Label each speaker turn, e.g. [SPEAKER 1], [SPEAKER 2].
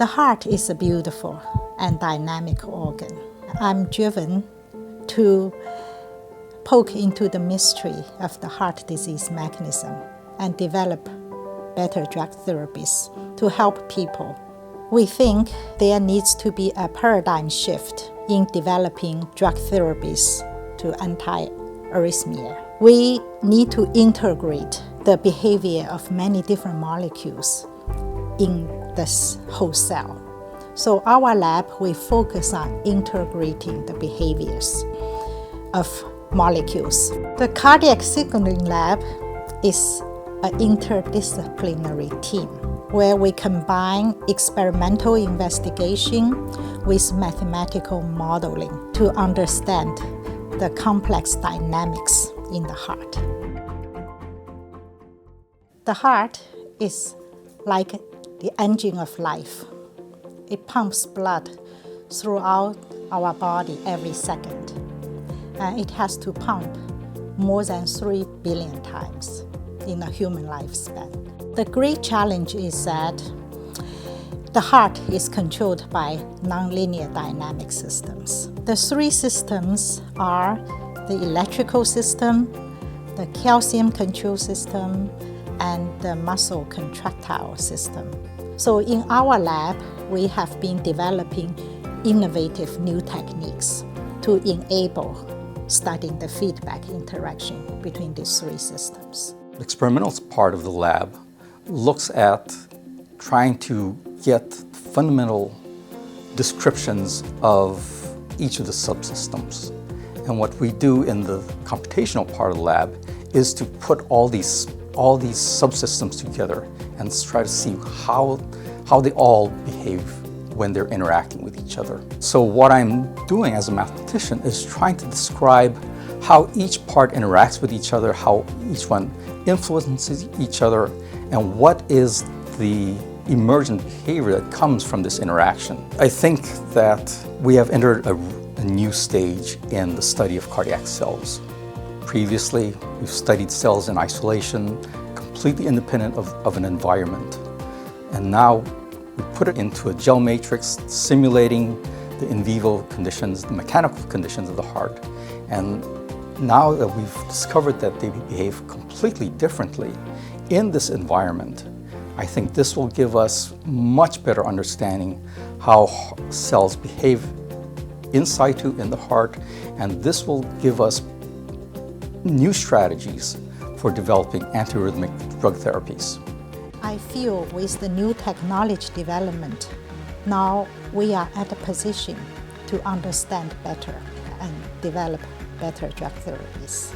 [SPEAKER 1] The heart is a beautiful and dynamic organ. I'm driven to poke into the mystery of the heart disease mechanism and develop better drug therapies to help people. We think there needs to be a paradigm shift in developing drug therapies to anti-arrhythmia. We need to integrate the behavior of many different molecules in this whole cell. So our lab, we focus on integrating the behaviors of molecules. The cardiac signaling lab is an interdisciplinary team where we combine experimental investigation with mathematical modeling to understand the complex dynamics in the heart. The heart is like the engine of life. It pumps blood throughout our body every second. And it has to pump more than 3 billion times in a human lifespan. The great challenge is that the heart is controlled by nonlinear dynamic systems. The three systems are the electrical system, the calcium control system, and the muscle contractile system. So in our lab, we have been developing innovative new techniques to enable studying the feedback interaction between these three systems.
[SPEAKER 2] The experimental part of the lab looks at trying to get fundamental descriptions of each of the subsystems. And what we do in the computational part of the lab is to put all these subsystems together and try to see how they all behave when they're interacting with each other. So what I'm doing as a mathematician is trying to describe how each part interacts with each other, how each one influences each other, and what is the emergent behavior that comes from this interaction. I think that we have entered a new stage in the study of cardiac cells. Previously, we've studied cells in isolation, completely independent of an environment. And now we put it into a gel matrix, simulating the in vivo conditions, the mechanical conditions of the heart. And now that we've discovered that they behave completely differently in this environment, I think this will give us much better understanding how cells behave in situ in the heart, and this will give us new strategies for developing antiarrhythmic drug therapies.
[SPEAKER 1] I feel with the new technology development, now we are at a position to understand better and develop better drug therapies.